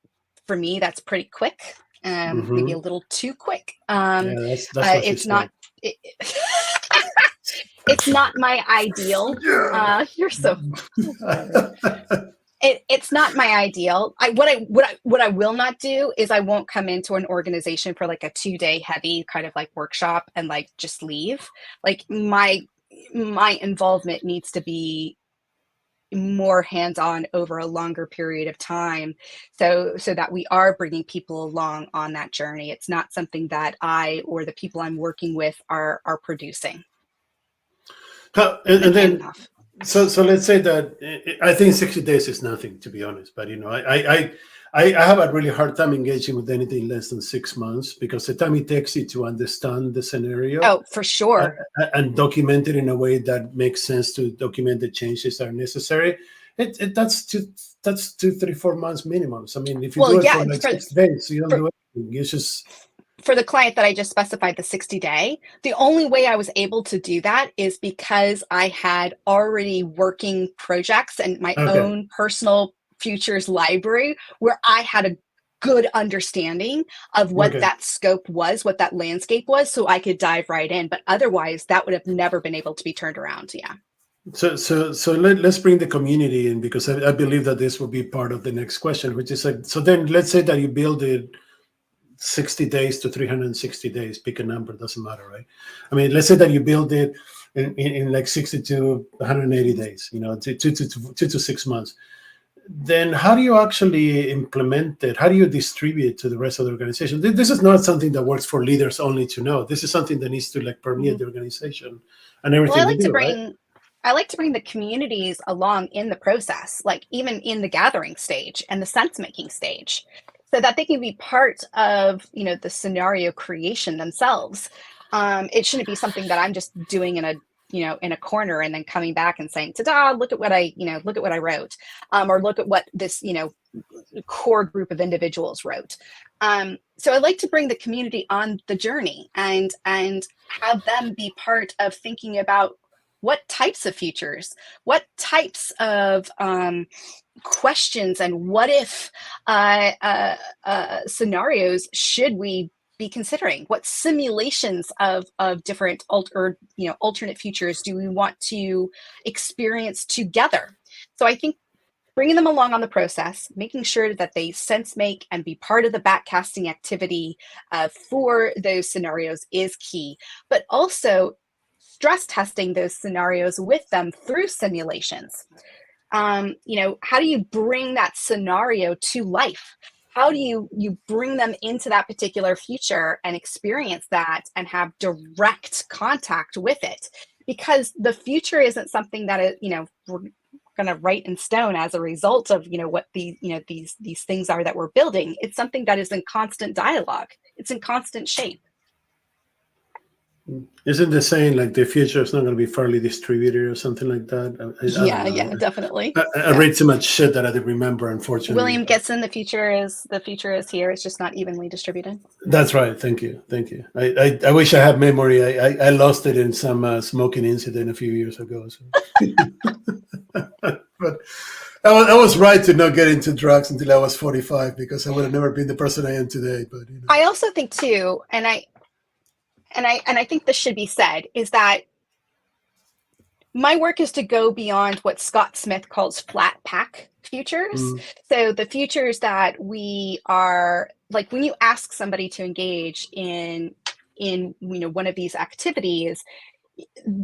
for me, that's pretty quick. Maybe a little too quick. Yeah, that's what she It's said. not. It's not my ideal. You're so. It's not my ideal. What I will not do is I won't come into an organization for like a 2-day heavy kind of like workshop and like just leave. Like my involvement needs to be more hands-on over a longer period of time, so that we are bringing people along on that journey. It's not something that I or the people I'm working with are producing. And then, so let's say that I think 60 days is nothing, to be honest. But I have a really hard time engaging with anything less than 6 months, because the time it takes you to understand the scenario. Oh, for sure. And document it in a way that makes sense, to document the changes that are necessary. That's 2, 3, 4 months minimum. So, I mean, if you do it for like 6 days, you don't do anything. You just. For the client that I just specified, the 60-day, the only way I was able to do that is because I had already working projects and my own personal futures library where I had a good understanding of what that scope was, what that landscape was, so I could dive right in. But otherwise, that would have never been able to be turned around. Yeah. So let's bring the community in, because I believe that this will be part of the next question, which is like, so then let's say that you build it 60 days to 360 days, pick a number, doesn't matter, right? I mean, let's say that you build it in like 60 to 180 days, 2 to 6 months. Then how do you actually implement it? How do you distribute it to the rest of the organization? This is not something that works for leaders only to know. This is something that needs to like permeate the organization and everything they do, right? I like to bring the communities along in the process, like even in the gathering stage and the sense-making stage, so that they can be part of, the scenario creation themselves. It shouldn't be something that I'm just doing in a corner and then coming back and saying, ta-da, look at what I wrote, or look at what this, core group of individuals wrote. So I like to bring the community on the journey and have them be part of thinking about what types of futures, what types of questions and what if scenarios should we be considering? What simulations of different alternate futures do we want to experience together? So I think bringing them along on the process, making sure that they sense make and be part of the backcasting activity for those scenarios is key, but also stress testing those scenarios with them through simulations. How do you bring that scenario to life? How do you bring them into that particular future and experience that and have direct contact with it? Because the future isn't something that we're going to write in stone as a result of, what these things are that we're building. It's something that is in constant dialogue. It's in constant shape. Isn't the saying like the future is not going to be fairly distributed or something like that? I don't know. Yeah, definitely. I read too much shit that I didn't remember, unfortunately. William Gibson, the future is here. It's just not evenly distributed. That's right. Thank you. I wish I had memory. I lost it in some smoking incident a few years ago. So. But I was right to not get into drugs until I was 45, because I would have never been the person I am today. But I also think too, and I think this should be said, is that my work is to go beyond what Scott Smith calls flat pack futures. So the futures that we are, like, when you ask somebody to engage in one of these activities,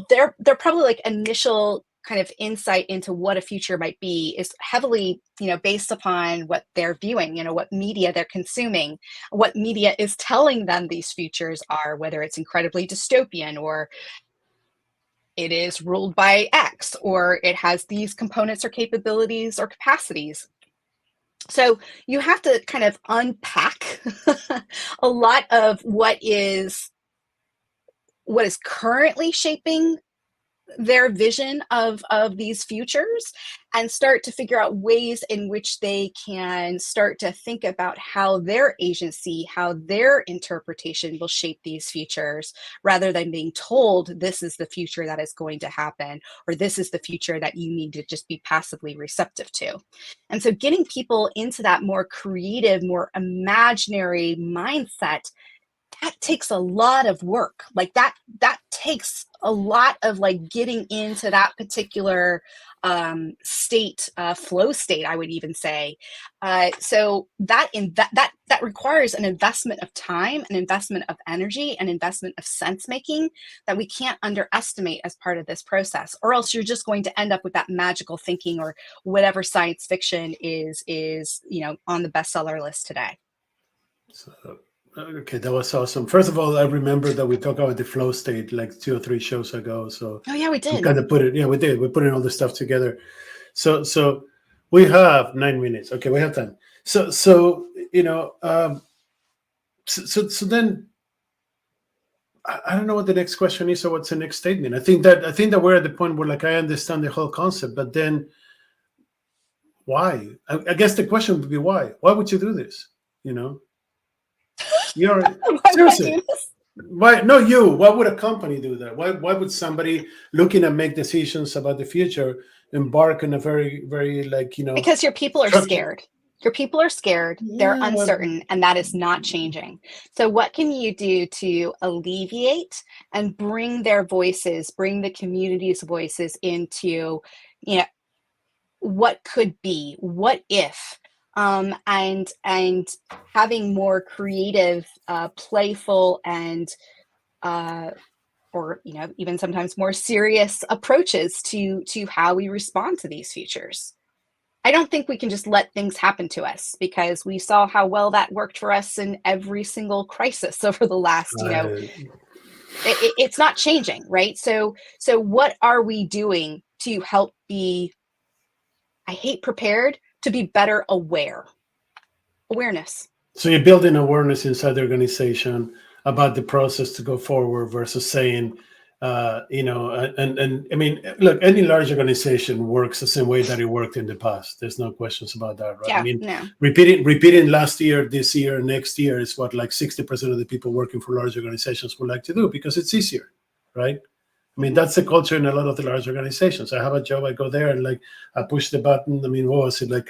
they're probably like initial kind of insight into what a future might be is heavily, based upon what they're viewing, what media they're consuming, what media is telling them these futures are, whether it's incredibly dystopian, or it is ruled by X, or it has these components or capabilities or capacities. So you have to kind of unpack a lot of what is currently shaping their vision of these futures, and start to figure out ways in which they can start to think about how their agency, how their interpretation will shape these futures, rather than being told this is the future that is going to happen, or this is the future that you need to just be passively receptive to. And so getting people into that more creative, more imaginary mindset, that takes a lot of work. Like that takes a lot of like getting into that particular state, flow state, I would even say. So that requires an investment of time, an investment of energy, an investment of sense making that we can't underestimate as part of this process, or else you're just going to end up with that magical thinking, or whatever science fiction is on the bestseller list today. Okay, that was awesome. First of all, I remember that we talked about the flow state like 2 or 3 shows ago. So we did. We kind of put it. Yeah, we did. We're putting all this stuff together. So we have 9 minutes. Okay, we have time. So then I don't know what the next question is, or what's the next statement. I think that we're at the point where, like, I understand the whole concept, but then why? I guess the question would be why? Why would you do this? You're seriously. Why? No, you. Why would a company do that? Why would somebody looking to make decisions about the future embark on a very, very Because your people are scared. Your people are scared. They're uncertain, and that is not changing. So what can you do to alleviate and bring their voices, bring the community's voices into, what could be, what if? And having more creative, playful, and or even sometimes more serious approaches to how we respond to these futures. I don't think we can just let things happen to us, because we saw how well that worked for us in every single crisis over the last, it's not changing, right? So what are we doing to help be, I hate prepared, to be better awareness. So you're building awareness inside the organization about the process to go forward, versus saying, and I mean, look, any large organization works the same way that it worked in the past. There's no questions about that, right? Yeah, I mean, no. repeating last year, this year, next year is what like 60% of the people working for large organizations would like to do, because it's easier, right? I mean, that's the culture in a lot of the large organizations. I have a job, I go there and like I push the button. I mean, what was it, like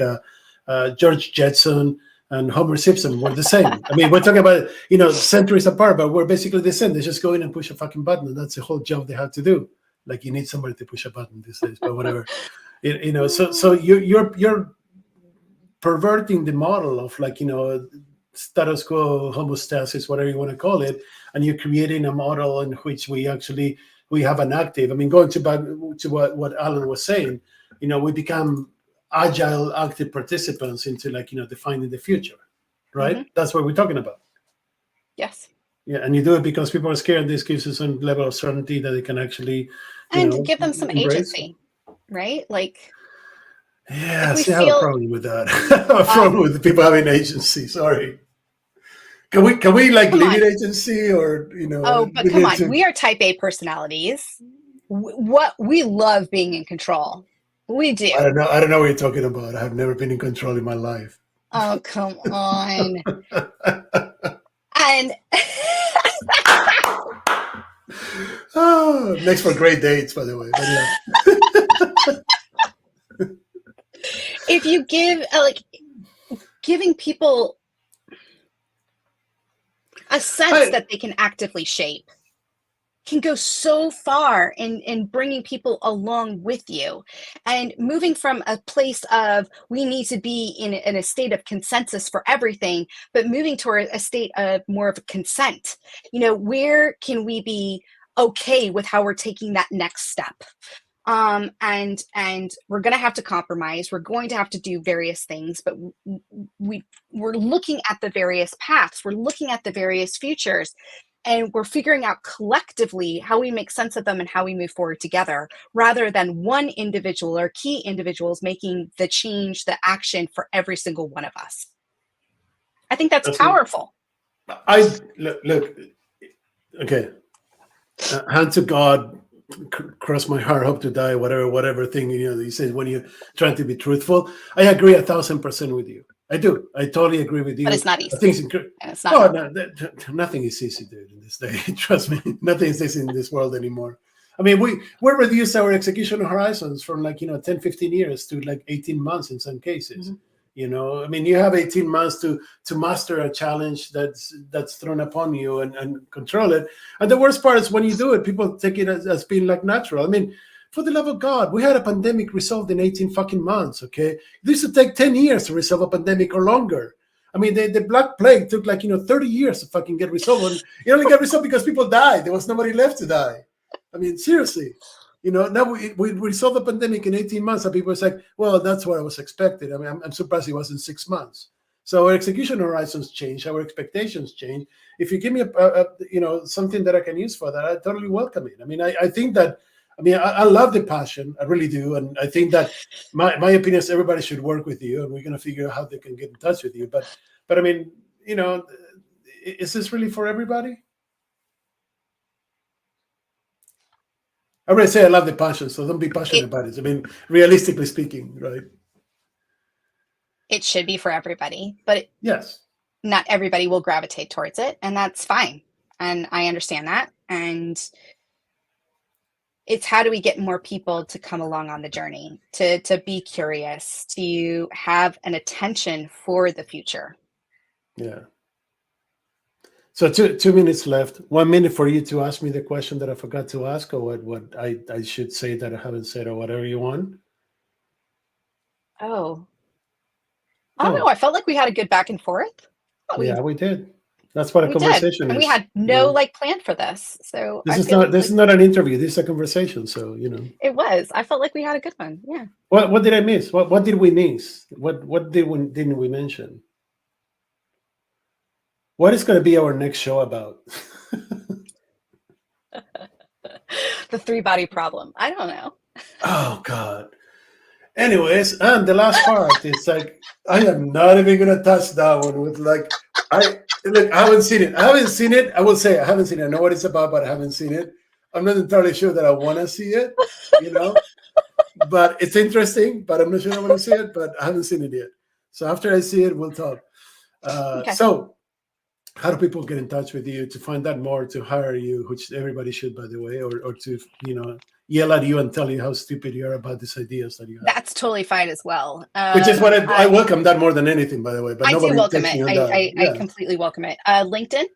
George Jetson and Homer Simpson were the same. I mean, we're talking about, centuries apart, but we're basically the same. They just go in and push a fucking button, and that's the whole job they have to do. Like, you need somebody to push a button these days, but whatever. So you're perverting the model of, like, status quo, homeostasis, whatever you want to call it, and you're creating a model in which we have an active. I mean, going back to what Alan was saying, we become agile, active participants into, like, defining the future, right? Mm-hmm. That's what we're talking about. Yes. Yeah, and you do it because people are scared. This gives you some level of certainty that they can actually, and give them some agency, right? Like, Yeah, If we see, I have a feel, problem with that. I have a problem with people having agency. Sorry. Can we like come limit on. agency, or Oh, but come limit on. to? We are type A personalities. What we love being in control. We I do. don't know. I don't know what you're talking about. I have never been in control in my life. Oh, come on. And Oh, next for great dates, by the way. But yeah. if you give giving people a sense that they can actively shape can go so far in bringing people along with you and moving from a place of we need to be in a state of consensus for everything, but moving toward a state of more of a consent. Where can we be okay with how we're taking that next step? And we're going to have to compromise. We're going to have to do various things, but we're looking at the various paths. We're looking at the various futures, and we're figuring out collectively how we make sense of them and how we move forward together, rather than one individual or key individuals making the change, the action for every single one of us. I think that's powerful. Look. Okay. Hand to God, cross my heart, hope to die, whatever thing you say when you're trying to be truthful. I agree 1,000% with you. I do. I totally agree with you. But it's not easy. I think it's not. Nothing is easy, dude, in this day. Trust me, nothing is easy in this world anymore. I mean, we reduced our execution horizons from 10, 15 years to 18 months in some cases. Mm-hmm. I mean, you have 18 months to master a challenge that's thrown upon you and control it. And the worst part is when you do it, people take it as being natural. I mean, for the love of God, we had a pandemic resolved in 18 fucking months, okay? It used to take 10 years to resolve a pandemic or longer. I mean, the Black Plague took 30 years to fucking get resolved. And it only got resolved because people died. There was nobody left to die. I mean, seriously. Now we resolved the pandemic in 18 months, and people say, well, that's what I was expected. I mean, I'm surprised it wasn't 6 months. So our execution horizons change, our expectations change. If you give me something that I can use for that, I totally welcome it. I mean, I think that, I love the passion, I really do, and I think that my opinion is everybody should work with you, and we're going to figure out how they can get in touch with you. But I mean, is this really for everybody? I already say I love the passion, so don't be passionate about it. I mean, realistically speaking, right? It should be for everybody, but yes, not everybody will gravitate towards it, and that's fine. And I understand that. And it's how do we get more people to come along on the journey, to be curious, to have an attention for the future. Yeah. So 2 minutes left. 1 minute for you to ask me the question that I forgot to ask, or what I should say that I haven't said, or whatever you want. Oh. I don't know. I felt like we had a good back and forth. Yeah, we did. That's what a conversation is. And we had no plan for this. So this is not an interview. This is a conversation. So It was. I felt like we had a good one. Yeah. What did I miss? What did we miss? What didn't we mention? What is going to be our next show about? The 3-body problem. I don't know. Oh God. Anyways, and the last part, it's I am not even gonna touch that one with I haven't seen it. I will say I haven't seen it. I know what it's about, but I haven't seen it. I'm not entirely sure that I want to see it, but it's interesting, but I'm not sure I want to see it, but I haven't seen it yet. So after I see it, we'll talk. Okay. So how do people get in touch with you to find out more, to hire you, which everybody should, by the way, or to, yell at you and tell you how stupid you are about these ideas that you have? That's totally fine as well. Which is what I welcome that more than anything, by the way. But I do welcome it. I completely welcome it. LinkedIn,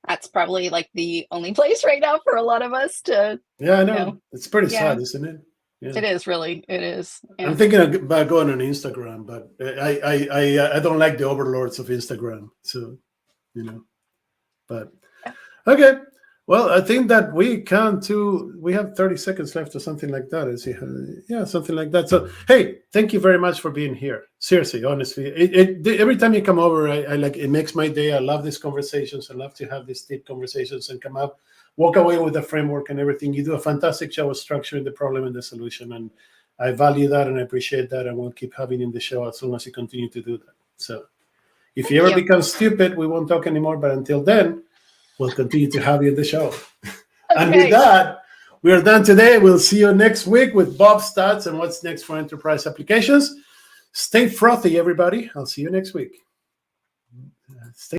that's probably the only place right now for a lot of us to. Yeah, I know. It's pretty sad, isn't it? Yeah. It is, really. It is. Yeah. I'm thinking about going on Instagram, but I don't like the overlords of Instagram. So, but okay. Well, I think that we have 30 seconds left or something like that. Something like that. So, hey, thank you very much for being here. Seriously, honestly, every time you come over, I it makes my day. I love these conversations. I love to have these deep conversations and come up, walk away with a framework and everything. You do a fantastic job of structuring the problem and the solution. And I value that and I appreciate that, and we'll keep having you in the show as long as you continue to do that. So if you ever become stupid, we won't talk anymore. But until then, we'll continue to have you in the show. Okay. And with that, we are done today. We'll see you next week with Bob's thoughts and what's next for enterprise applications. Stay frothy, everybody. I'll see you next week.